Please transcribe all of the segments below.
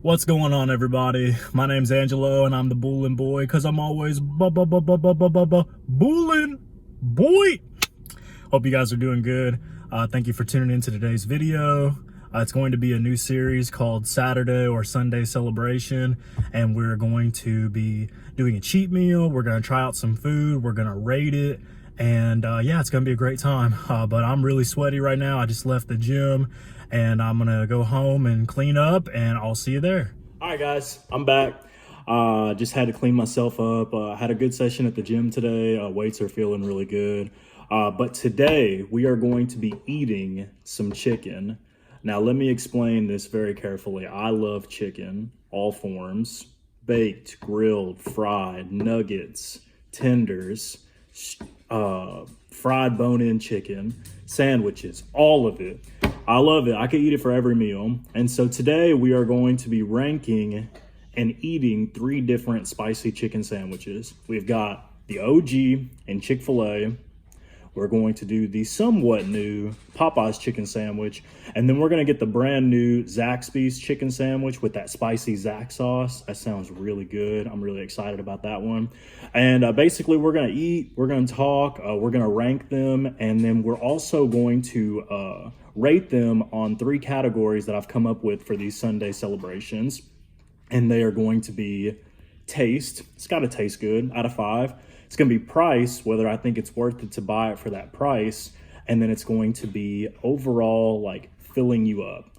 What's going on, everybody? My name's Angelo, and I'm the Boolin Boiii, because I'm always Boolin Boiii. Hope you guys are doing good. Thank you for tuning into today's video. It's going to be a new series called Saturday or Sunday Celebration, and we're going to be doing a cheat meal. We're going to try out some food. We're going to rate it. And yeah, it's going to be a great time. But I'm really sweaty right now. I just left the gym and I'm going to go home and clean up, and I'll see you there. All right, guys, I'm back. Just had to clean myself up. Had a good session at the gym today. Weights are feeling really good. But today we are going to be eating some chicken. Now, let me explain this very carefully. I love chicken, all forms, baked, grilled, fried, nuggets, tenders, fried bone-in chicken, sandwiches, all of it. I love it. I could eat it for every meal. And so today we are going to be ranking and eating 3 different spicy chicken sandwiches. We've got the OG and Chick-Fil-A. We're going to do the somewhat new Popeyes chicken sandwich. And then we're going to get the brand new Zaxbys chicken sandwich with that spicy Zax sauce. That sounds really good. I'm really excited about that one. And basically, we're going to eat, we're going to talk, we're going to rank them. And then we're also going to rate them on 3 categories that I've come up with for these Sunday celebrations. And they are going to be taste. It's got to taste good out of 5. It's going to be price, whether I think it's worth it to buy it for that price. And then it's going to be overall, like, filling you up,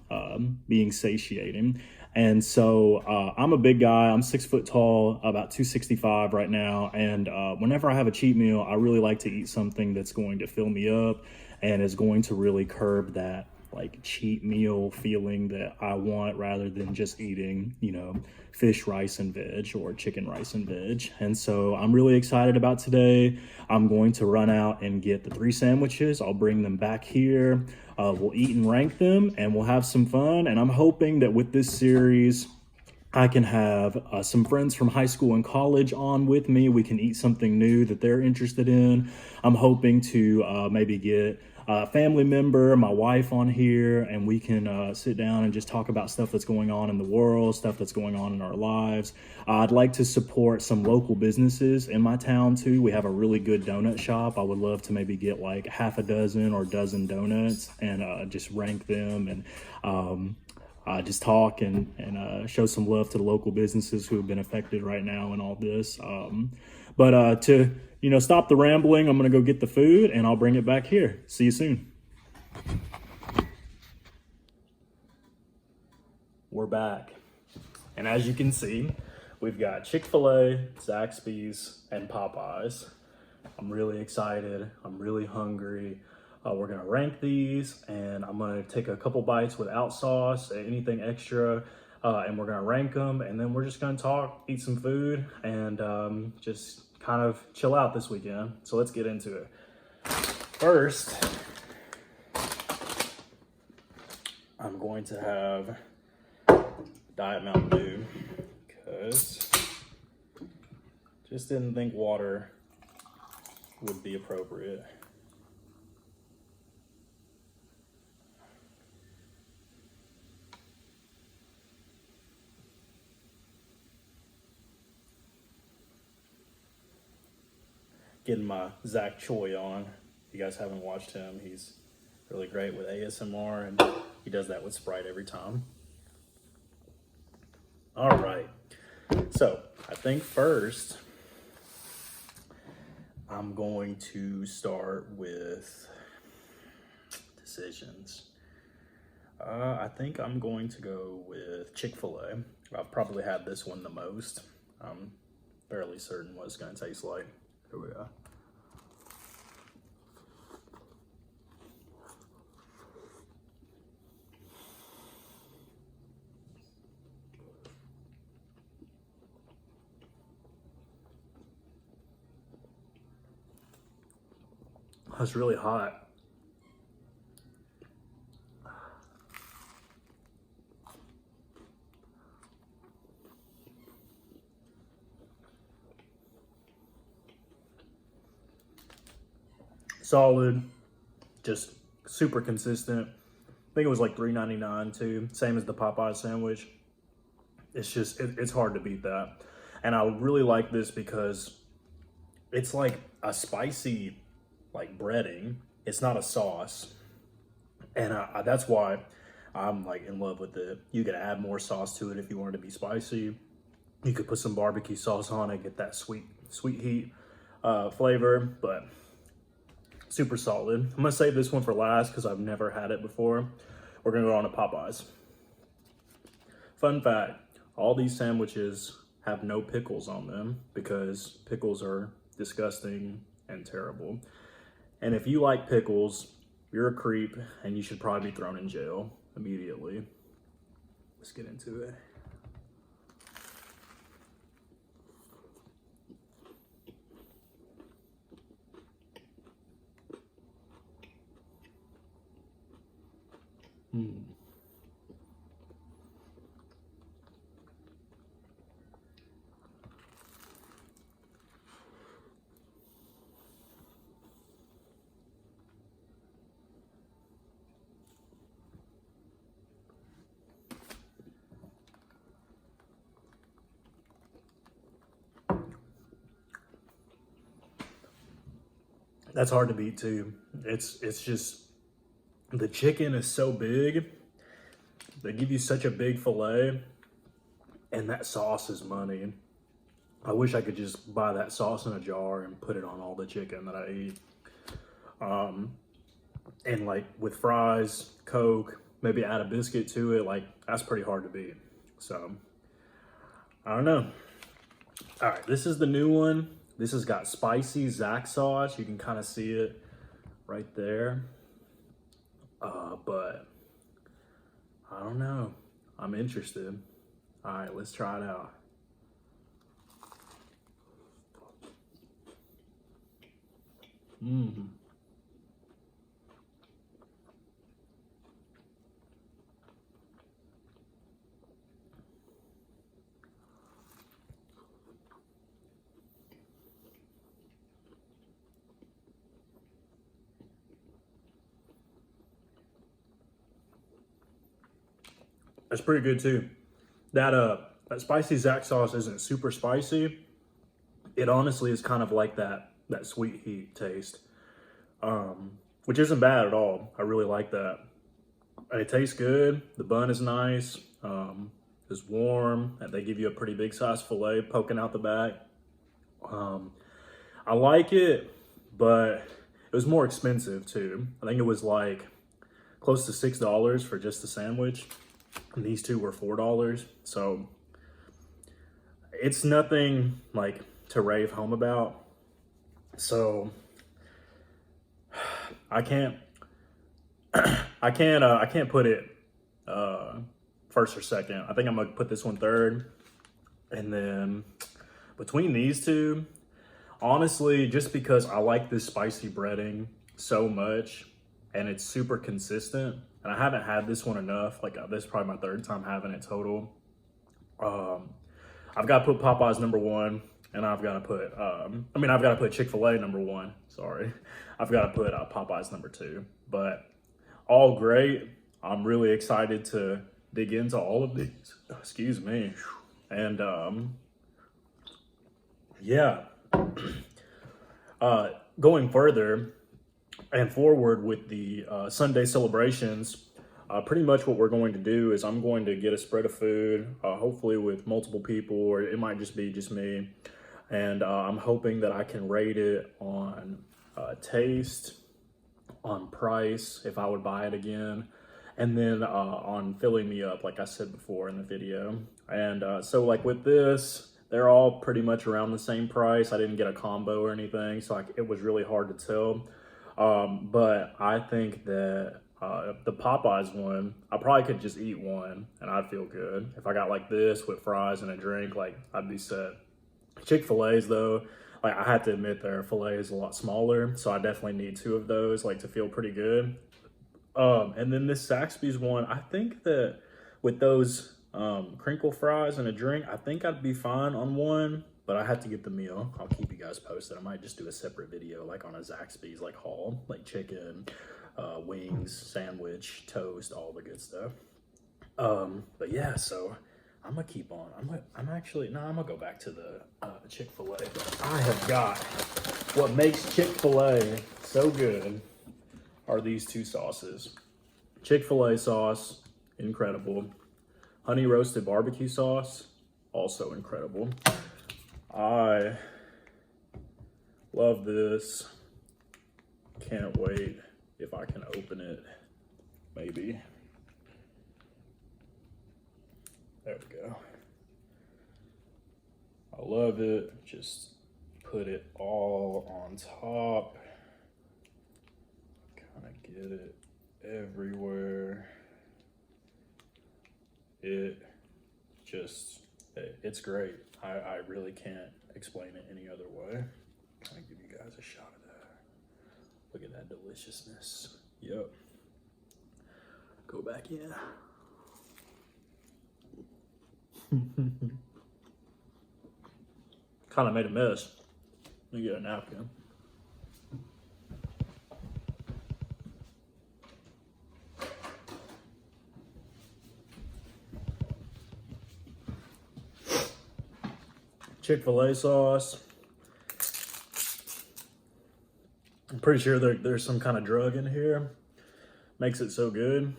being satiating. And so I'm a big guy. I'm 6 foot tall, about 265 right now. And whenever I have a cheat meal, I really like to eat something that's going to fill me up and is going to really curb that like cheat meal feeling that I want, rather than just eating, you know, fish, rice, and veg, or chicken, rice, and veg. And so I'm really excited about today. I'm going to run out and get the 3 sandwiches. I'll bring them back here. We'll eat and rank them, and we'll have some fun. And I'm hoping that with this series, I can have some friends from high school and college on with me. We can eat something new that they're interested in. I'm hoping to maybe get a family member, my wife, on here, and we can sit down and just talk about stuff that's going on in the world, stuff that's going on in our lives. I'd like to support some local businesses in my town too. We have a really good donut shop. I would love to maybe get like half a dozen or dozen donuts and just rank them and just talk and show some love to the local businesses who have been affected right now in all this. But to, you know, stop the rambling, I'm going to go get the food and I'll bring it back here. See you soon. We're back. And as you can see, we've got Chick-Fil-A, Zaxbys, and Popeyes. I'm really excited. I'm really hungry. We're gonna rank these, and I'm gonna take a couple bites without sauce, anything extra, and we're gonna rank them, and then we're just gonna talk, eat some food, and just kind of chill out this weekend. So let's get into it. First, I'm going to have Diet Mountain Dew, because just didn't think water would be appropriate. Getting my Zach Choi on. If you guys haven't watched him, he's really great with ASMR, and he does that with Sprite every time. All right, so I think first I'm going to start with decisions. I think I'm going to go with Chick-fil-A. I've probably had this one the most. I'm fairly certain what it's going to taste like. Here we go. Oh, it's really hot. Solid, just super consistent. I think it was like $3.99 too, same as the Popeyes sandwich. It's just, it's hard to beat that. And I really like this because it's like a spicy, like breading. It's not a sauce. And that's why I'm like in love with it. You could add more sauce to it if you want it to be spicy. You could put some barbecue sauce on it, get that sweet heat flavor, but super solid. I'm gonna save this one for last because I've never had it before. We're gonna go on to Popeyes. Fun fact, all these sandwiches have no pickles on them because pickles are disgusting and terrible. And if you like pickles, you're a creep and you should probably be thrown in jail immediately. Let's get into it. That's hard to beat too. It's just, the chicken is so big. They give you such a big fillet, and that sauce is money. I wish I could just buy that sauce in a jar and put it on all the chicken that I eat. And like with fries, Coke, maybe add a biscuit to it, like that's pretty hard to beat. So, I don't know. All right, this is the new one. This has got spicy Zax sauce. You can kind of see it right there. But I don't know. I'm interested. All right, let's try it out. That's pretty good too. That spicy Zax sauce isn't super spicy. It honestly is kind of like that sweet heat taste, which isn't bad at all. I really like that. It tastes good. The bun is nice. It's warm. And they give you a pretty big size fillet poking out the back. I like it, but it was more expensive too. I think it was like close to $6 for just the sandwich. And these two were $4. So it's nothing like to rave home about. So I can't put it first or second. I think I'm gonna put this one third. And then between these two, honestly, just because I like this spicy breading so much and it's super consistent, and I haven't had this one enough. Like this is probably my third time having it total. I've got to put Popeyes number one, and I've got to put, I've got to put Chick-Fil-A number one. Sorry. I've got to put Popeyes number two. But all great. I'm really excited to dig into all of these. Excuse me. And yeah. Going further and forward with the Sunday celebrations, pretty much what we're going to do is I'm going to get a spread of food, hopefully with multiple people, or it might just be just me. And I'm hoping that I can rate it on taste, on price, if I would buy it again, and then on filling me up, like I said before in the video. And so like with this, they're all pretty much around the same price. I didn't get a combo or anything, so it was really hard to tell. But I think that the Popeyes one, I probably could just eat one and I'd feel good. If I got like this with fries and a drink, like I'd be set. Chick-fil-A's though, like I have to admit their filet is a lot smaller, so I definitely need two of those like to feel pretty good. And then this Zaxby's one, I think that with those crinkle fries and a drink, I think I'd be fine on one, but I have to get the meal. I'll keep you guys posted. I might just do a separate video like on a Zaxby's like haul, like chicken, wings, sandwich, toast, all the good stuff. But yeah, so I'm gonna keep on. I'm gonna go back to the Chick-fil-A. I have got what makes Chick-fil-A so good are these two sauces. Chick-fil-A sauce, incredible. Honey roasted barbecue sauce, also incredible. I love this. Can't wait if I can open it, maybe. There we go. I love it. Just put it all on top. Kind of get it everywhere. It's great. I really can't explain it any other way. Kind of give you guys a shot of that. Look at that deliciousness. Yep. Go back in. Kind of made a mess. Let me get a napkin. Chick-fil-A sauce. I'm pretty sure there's some kind of drug in here. Makes it so good.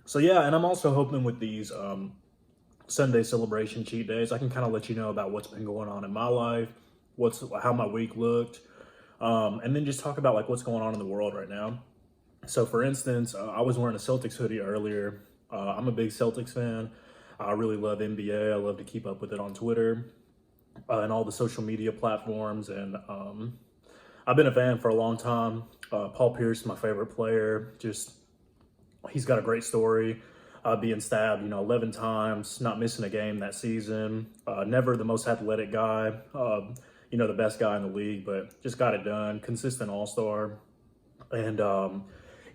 So yeah, and I'm also hoping with these Sunday celebration cheat days, I can kind of let you know about what's been going on in my life, how my week looked, and then just talk about like what's going on in the world right now. So for instance, I was wearing a Celtics hoodie earlier. I'm a big Celtics fan. I really love NBA. I love to keep up with it on Twitter and all the social media platforms. And I've been a fan for a long time. Paul Pierce, my favorite player. He's got a great story. Being stabbed, 11 times, not missing a game that season. Never the most athletic guy, the best guy in the league, but just got it done. Consistent all-star. And,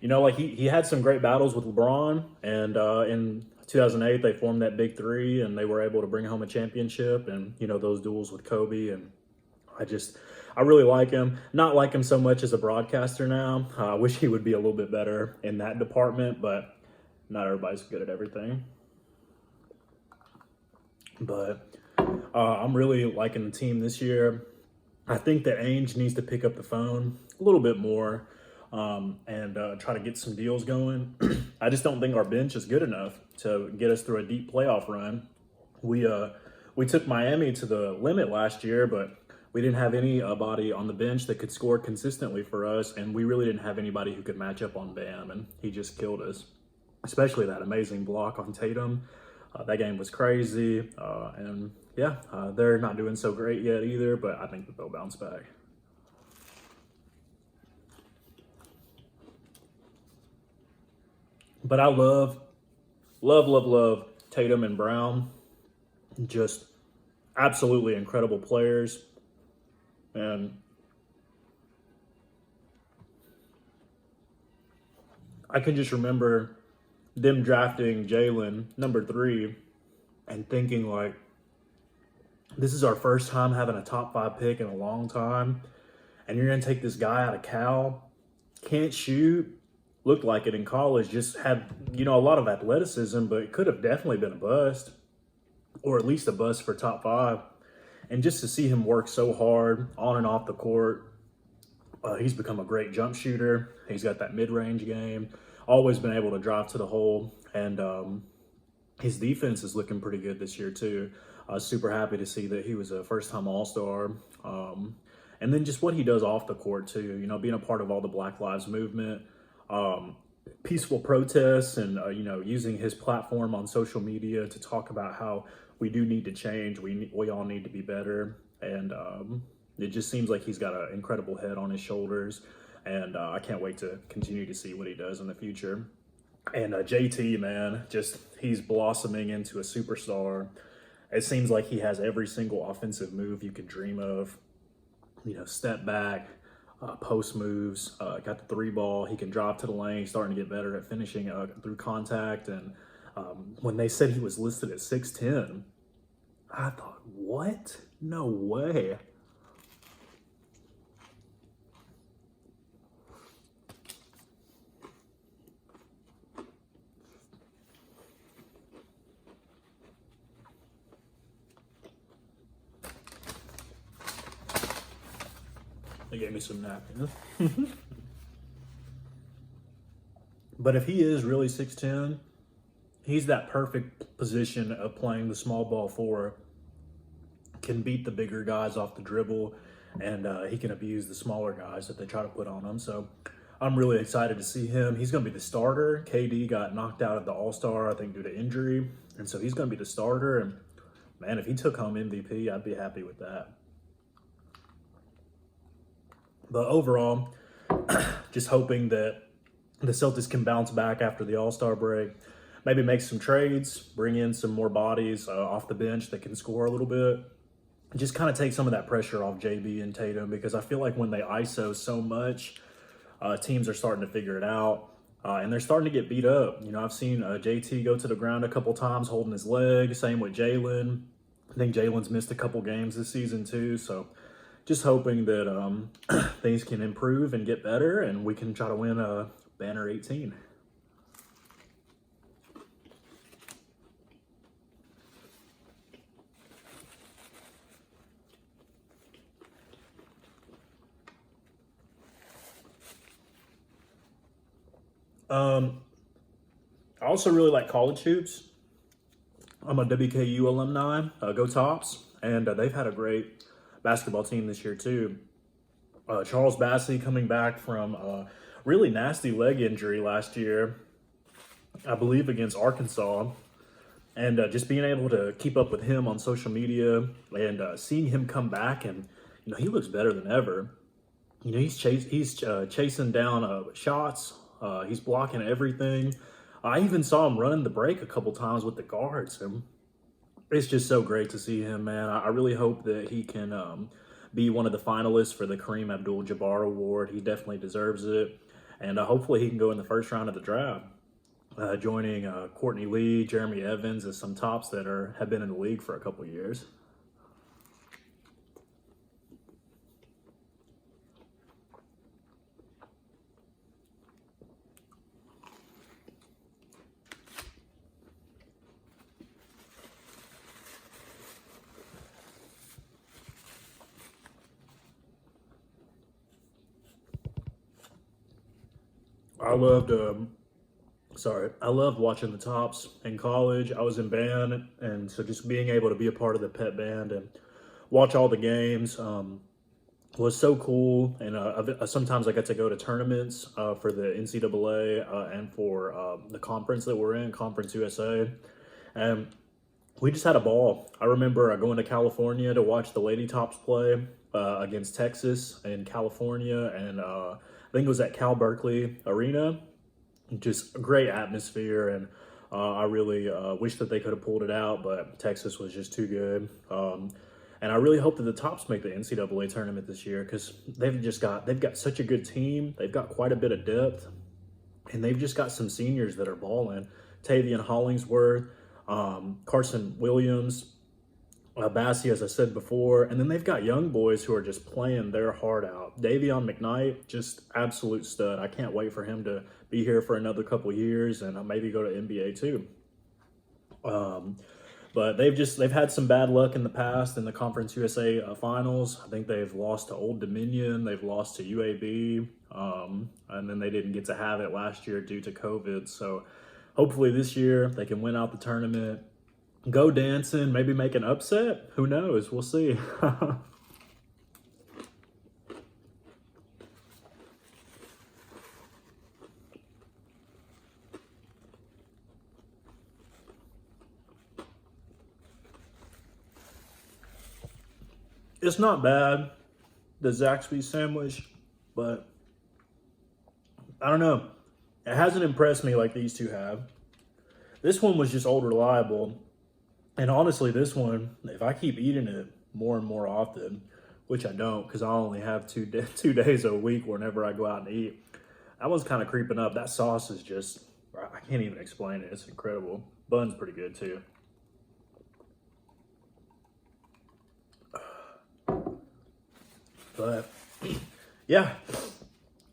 he had some great battles with LeBron. And in 2008, they formed that big three, and they were able to bring home a championship. And, those duels with Kobe. And I really like him. Not like him so much as a broadcaster now. I wish he would be a little bit better in that department, but not everybody's good at everything. But I'm really liking the team this year. I think that Ainge needs to pick up the phone a little bit more and try to get some deals going. I just don't think our bench is good enough to get us through a deep playoff run. We took Miami to the limit last year, but we didn't have anybody on the bench that could score consistently for us, and we really didn't have anybody who could match up on Bam, and he just killed us. Especially that amazing block on Tatum. That game was crazy. They're not doing so great yet either, but I think that they'll bounce back. But I love Tatum and Brown. Just absolutely incredible players. And I can just remember them drafting Jalen, number 3, and thinking like, this is our first time having a top 5 pick in a long time, and you're going to take this guy out of Cal, can't shoot, looked like it in college, just had, a lot of athleticism, but it could have definitely been a bust, or at least a bust for top 5. And just to see him work so hard on and off the court, he's become a great jump shooter. He's got that mid-range game. Always been able to drive to the hole, and his defense is looking pretty good this year too. Super happy to see that he was a first-time All-Star, and then just what he does off the court too. Being a part of all the Black Lives Movement, peaceful protests, and using his platform on social media to talk about how we do need to change. We all need to be better, and it just seems like he's got an incredible head on his shoulders. And I can't wait to continue to see what he does in the future. And JT, man, he's blossoming into a superstar. It seems like he has every single offensive move you could dream of. Step back, post moves, got the three ball. He can drive to the lane. He's starting to get better at finishing through contact. And when they said he was listed at 6'10", I thought, what? No way. They gave me some napkins. But if he is really 6'10", he's that perfect position of playing the small ball for. Can beat the bigger guys off the dribble, and he can abuse the smaller guys that they try to put on him. So I'm really excited to see him. He's going to be the starter. KD got knocked out of the All-Star, I think, due to injury. And so he's going to be the starter. And, man, if he took home MVP, I'd be happy with that. But overall, just hoping that the Celtics can bounce back after the All-Star break. Maybe make some trades, bring in some more bodies off the bench that can score a little bit. Just kind of take some of that pressure off JB and Tatum, because I feel like when they ISO so much, teams are starting to figure it out. And they're starting to get beat up. I've seen JT go to the ground a couple times holding his leg. Same with Jalen. I think Jalen's missed a couple games this season too. So just hoping that things can improve and get better, and we can try to win a Banner 18. I also really like college hoops. I'm a WKU alumni, go Tops, and they've had a great basketball team this year too. Charles Bassey coming back from a really nasty leg injury last year, I believe against Arkansas, and just being able to keep up with him on social media and seeing him come back, and he looks better than ever. He's chasing down shots. He's blocking everything. I even saw him running the break a couple times with the guards. And it's just so great to see him, man. I really hope that he can be one of the finalists for the Kareem Abdul-Jabbar Award. He definitely deserves it. And hopefully he can go in the first round of the draft, joining Courtney Lee, Jeremy Evans as some tops that have been in the league for a couple years. I loved watching the Tops in college. I was in band, and so just being able to be a part of the pep band and watch all the games was so cool. And sometimes I got to go to tournaments for the NCAA and for the conference that we're in, Conference USA. And we just had a ball. I remember going to California to watch the Lady Tops play against Texas in California, and I think it was at Cal Berkeley Arena. Just a great atmosphere, and I really wish that they could have pulled it out, but Texas was just too good. And I really hope that the Tops make the NCAA tournament this year, because they've got such a good team. They've got quite a bit of depth, and they've just got some seniors that are balling. Tavian Hollingsworth, Carson Williams, Bassey, as I said before, and then they've got young boys who are just playing their heart out. Davion McKnight, just absolute stud. I can't wait for him to be here for another couple years and maybe go to NBA too. But they've had some bad luck in the past in the Conference USA finals. I think they've lost to Old Dominion, they've lost to UAB, and then they didn't get to have it last year due to COVID. So hopefully this year they can win out the tournament, go dancing, maybe make an upset. Who knows? We'll see. It's not bad, the Zaxbys sandwich, but I don't know. It hasn't impressed me like these two have. This one was just old reliable. And honestly, this one, if I keep eating it more and more often, which I don't because I only have 2 days a week whenever I go out and eat, that one's kind of creeping up. That sauce is just, I can't even explain it. It's incredible. Bun's pretty good too. But yeah,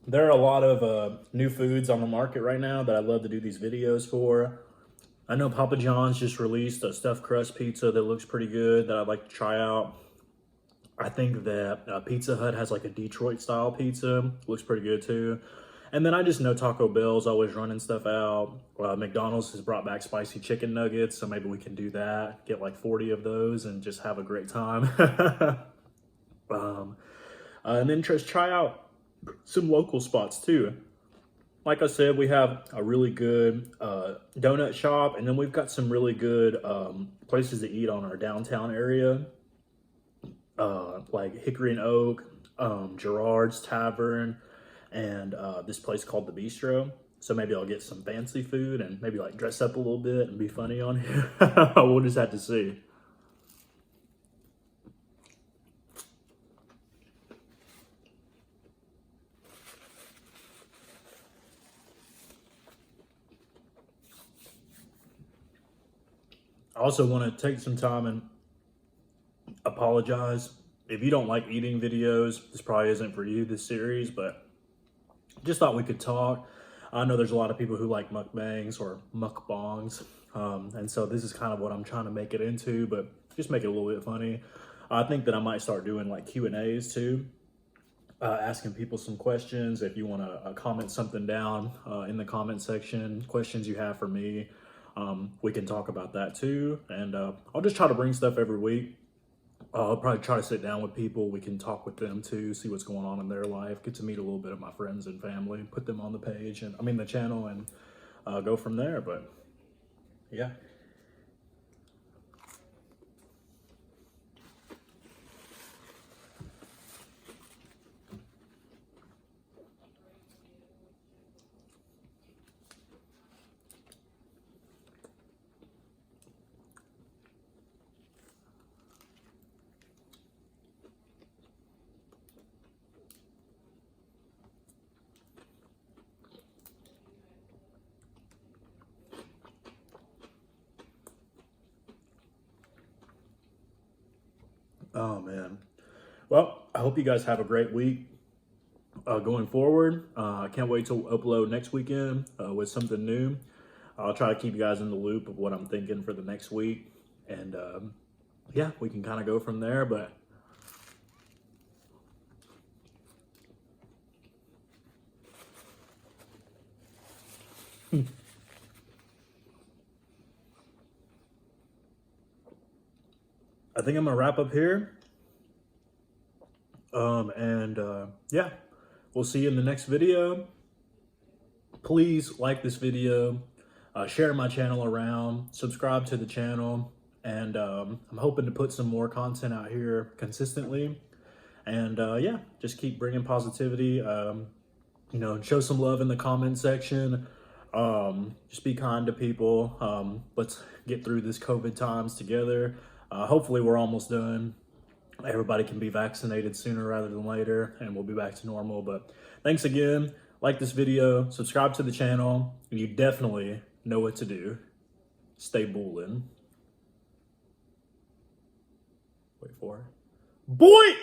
there are a lot of new foods on the market right now that I love to do these videos for. I know Papa John's just released a stuffed crust pizza that looks pretty good that I'd like to try out. I think that Pizza Hut has like a Detroit style pizza, looks pretty good too. And then I just know Taco Bell's always running stuff out. McDonald's has brought back spicy chicken nuggets, so maybe we can do that. Get like 40 of those and just have a great time. And then just try out some local spots too. Like I said, we have a really good donut shop, and then we've got some really good places to eat on our downtown area, like Hickory and Oak, Gerard's Tavern, and this place called The Bistro. So maybe I'll get some fancy food and maybe like dress up a little bit and be funny on here. We'll just have to see. I also want to take some time and apologize. If you don't like eating videos, this probably isn't for you, this series, but just thought we could talk. I know there's a lot of people who like mukbangs or mukbangs, and so this is kind of what I'm trying to make it into, but just make it a little bit funny. I think that I might start doing like Q&As too, asking people some questions. If you want to comment something down in the comment section, questions you have for me, we can talk about that too. And I'll just try to bring stuff every week. I'll probably try to sit down with people. We can talk with them too, see what's going on in their life, get to meet a little bit of my friends and family, put them on the page and the channel, and go from there. But yeah. Oh man. Well, I hope you guys have a great week going forward. I can't wait to upload next weekend with something new. I'll try to keep you guys in the loop of what I'm thinking for the next week. And yeah, we can kind of go from there. But I think I'm going to wrap up here. Yeah, we'll see you in the next video. Please like this video, share my channel around, subscribe to the channel, and I'm hoping to put some more content out here consistently. And yeah, just keep bringing positivity. Show some love in the comment section. Just be kind to people. Let's get through this COVID times together. Hopefully we're almost done. Everybody can be vaccinated sooner rather than later, and we'll be back to normal. But thanks again. Like this video, subscribe to the channel, and you definitely know what to do. Stay Boolin. Wait for it. Boy!